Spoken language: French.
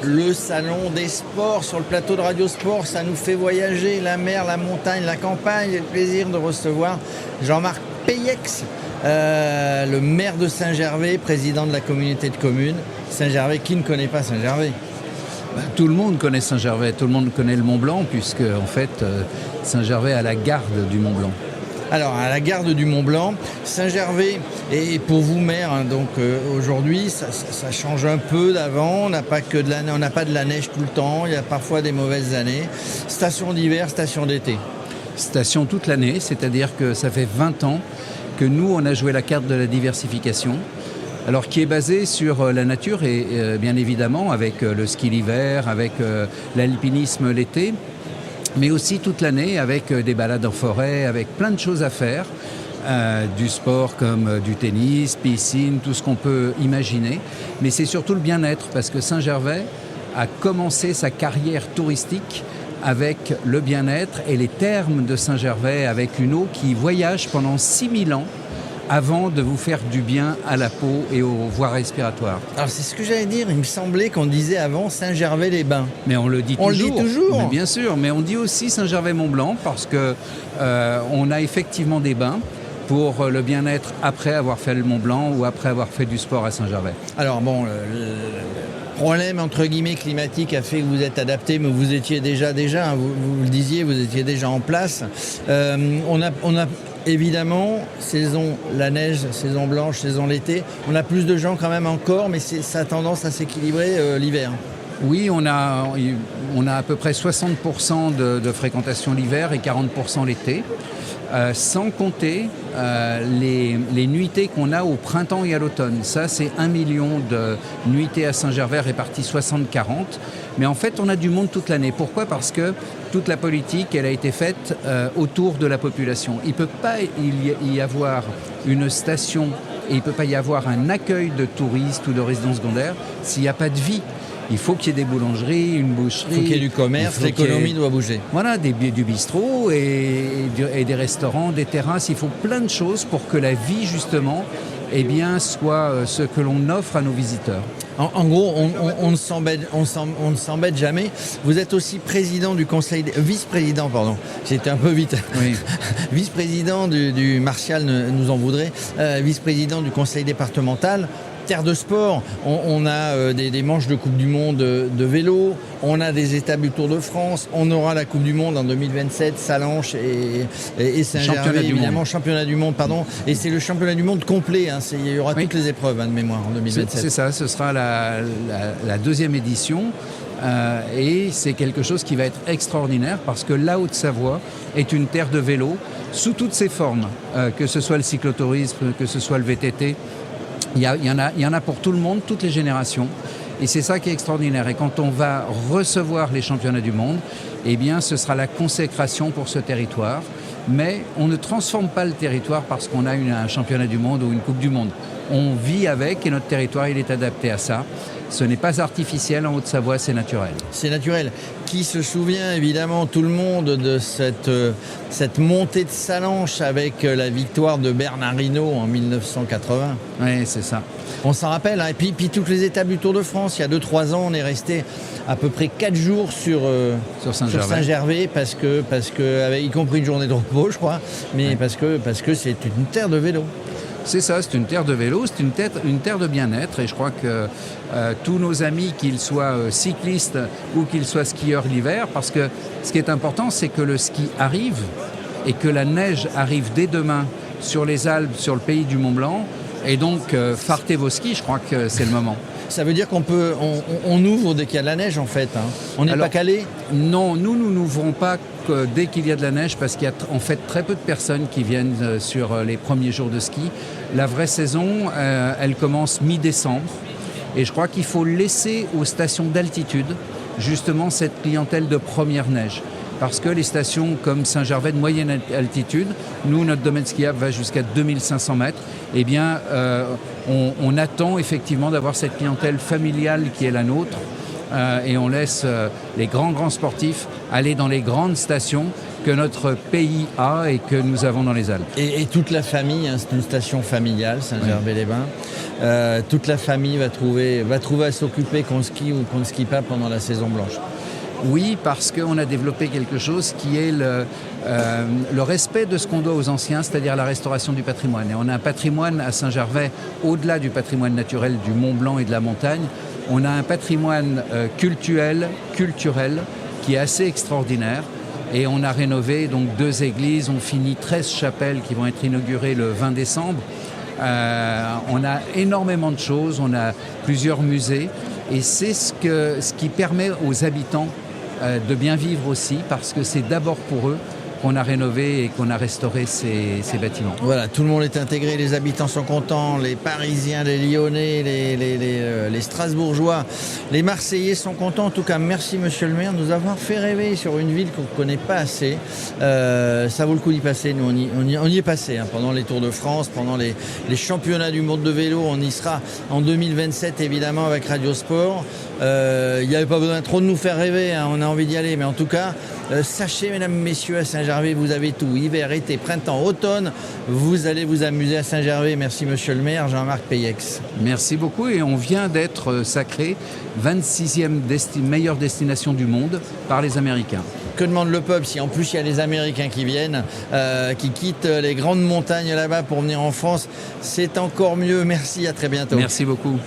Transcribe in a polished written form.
le salon des sports sur le plateau de Radio Sport. Ça nous fait voyager, la mer, la montagne, la campagne. J'ai le plaisir de recevoir Jean-Marc Peyex, le maire de Saint-Gervais, président de la communauté de communes. Saint-Gervais, qui ne connaît pas Saint-Gervais ? Tout le monde connaît Saint-Gervais, tout le monde connaît le Mont-Blanc, puisque en fait Saint-Gervais a la garde du Mont-Blanc. Alors, à la garde du Mont-Blanc, Saint-Gervais, et pour vous, maire, hein, donc aujourd'hui, ça change un peu d'avant. On n'a pas de la neige tout le temps, il y a parfois des mauvaises années. Station d'hiver, station d'été. Station toute l'année, c'est-à-dire que ça fait 20 ans que nous, on a joué la carte de la diversification. Alors qui est basé sur la nature et bien évidemment avec le ski l'hiver, avec l'alpinisme l'été, mais aussi toute l'année avec des balades en forêt, avec plein de choses à faire, du sport comme du tennis, piscine, tout ce qu'on peut imaginer. Mais c'est surtout le bien-être parce que Saint-Gervais a commencé sa carrière touristique avec le bien-être et les thermes de Saint-Gervais avec une eau qui voyage pendant 6000 ans avant de vous faire du bien à la peau et aux voies respiratoires. Alors c'est ce que j'allais dire, il me semblait qu'on disait avant Saint-Gervais-les-Bains. Mais on le dit toujours. On le dit toujours. Mais bien sûr, mais on dit aussi Saint-Gervais-Mont-Blanc parce que on a effectivement des bains pour le bien-être après avoir fait le Mont-Blanc ou après avoir fait du sport à Saint-Gervais. Alors bon, le problème entre guillemets climatique a fait que vous êtes adapté, mais vous étiez déjà, hein, vous le disiez, vous étiez déjà en place. On a évidemment, saison la neige, saison blanche, saison l'été. On a plus de gens quand même encore, mais ça a tendance à s'équilibrer l'hiver. Oui, on a à peu près 60% de fréquentation l'hiver et 40% l'été. Sans compter les nuitées qu'on a au printemps et à l'automne. Ça, c'est 1 million de nuitées à Saint-Gervais réparties 60-40. Mais en fait, on a du monde toute l'année. Pourquoi ? Parce que toute la politique, elle a été faite autour de la population. Il ne peut pas y avoir une station et il ne peut pas y avoir un accueil de touristes ou de résidents secondaires s'il n'y a pas de vie. Il faut qu'il y ait des boulangeries, une boucherie. Il faut qu'il y ait du commerce, l'économie doit bouger. Voilà, du bistrot et des restaurants, des terrasses. Il faut plein de choses pour que la vie, justement, soit ce que l'on offre à nos visiteurs. En gros, on ne s'embête jamais. Vous êtes aussi vice-président, j'étais un peu vite. Oui. Vice-président du Martial nous en voudrait, vice-président du conseil départemental. Terre de sport, on a des manches de Coupe du Monde de vélo, on a des étapes du Tour de France, on aura la Coupe du Monde en 2027, Salanches et Saint-Gervais, évidemment, championnat du monde, et c'est le championnat du monde complet, hein, il y aura toutes les épreuves de mémoire en 2027. C'est ça, ce sera la deuxième édition. Et c'est quelque chose qui va être extraordinaire parce que la Haute-Savoie est une terre de vélo sous toutes ses formes, que ce soit le cyclotourisme, que ce soit le VTT. Il y en a pour tout le monde, toutes les générations. Et c'est ça qui est extraordinaire. Et quand on va recevoir les championnats du monde, ce sera la consécration pour ce territoire. Mais on ne transforme pas le territoire parce qu'on a un championnat du monde ou une Coupe du Monde. On vit avec et notre territoire, il est adapté à ça. Ce n'est pas artificiel en Haute-Savoie, c'est naturel. C'est naturel. Qui se souvient évidemment tout le monde de cette montée de Salanches avec la victoire de Bernard Hinault en 1980. Oui, c'est ça. On s'en rappelle, hein. Et puis toutes les étapes du Tour de France, il y a 2-3 ans, on est resté à peu près 4 jours sur Saint-Gervais parce que y compris une journée de repos, je crois, mais parce que c'est une terre de vélo. C'est ça, c'est une terre de vélo, c'est une terre de bien-être et je crois que tous nos amis, qu'ils soient cyclistes ou qu'ils soient skieurs l'hiver, parce que ce qui est important, c'est que le ski arrive et que la neige arrive dès demain sur les Alpes, sur le pays du Mont-Blanc et donc fartez vos skis, je crois que c'est le moment. Ça veut dire on ouvre dès qu'il y a de la neige en fait, hein. On n'est pas calé ? Non, nous n'ouvrons pas dès qu'il y a de la neige parce qu'il y a en fait très peu de personnes qui viennent sur les premiers jours de ski. La vraie saison, elle commence mi-décembre et je crois qu'il faut laisser aux stations d'altitude justement cette clientèle de première neige. Parce que les stations comme Saint-Gervais de moyenne altitude, nous, notre domaine skiable va jusqu'à 2500 mètres, on attend effectivement d'avoir cette clientèle familiale qui est la nôtre et on laisse les grands sportifs aller dans les grandes stations que notre pays a et que nous avons dans les Alpes. Et toute la famille, hein, c'est une station familiale, Saint-Gervais-les-Bains. Toute la famille va trouver à s'occuper qu'on skie ou qu'on ne skie pas pendant la saison blanche. Oui, parce qu'on a développé quelque chose qui est le respect de ce qu'on doit aux anciens, c'est-à-dire la restauration du patrimoine. Et on a un patrimoine à Saint-Gervais, au-delà du patrimoine naturel du Mont Blanc et de la montagne, on a un patrimoine culturel qui est assez extraordinaire. Et on a rénové donc 2 églises, on finit 13 chapelles qui vont être inaugurées le 20 décembre. On a énormément de choses, on a plusieurs musées et c'est ce qui permet aux habitants de bien vivre aussi, parce que c'est d'abord pour eux qu'on a rénové et qu'on a restauré ces bâtiments. Voilà, tout le monde est intégré, les habitants sont contents, les Parisiens, les Lyonnais, les Strasbourgeois, les Marseillais sont contents. En tout cas, merci Monsieur le maire de nous avoir fait rêver sur une ville qu'on ne connaît pas assez. Ça vaut le coup d'y passer, nous on y est passé hein, pendant les Tours de France, pendant les championnats du monde de vélo, on y sera en 2027 évidemment avec Radio Sport. Il n'y avait pas besoin trop de nous faire rêver, hein, on a envie d'y aller, mais en tout cas, sachez mesdames, messieurs, à Saint-Gervais, vous avez tout, hiver, été, printemps, automne, vous allez vous amuser à Saint-Gervais. Merci monsieur le maire, Jean-Marc Peyex. Merci beaucoup et on vient d'être sacré 26e meilleure destination du monde par les Américains. Que demande le peuple si en plus il y a les Américains qui viennent, qui quittent les grandes montagnes là-bas pour venir en France, c'est encore mieux. Merci, à très bientôt. Merci beaucoup.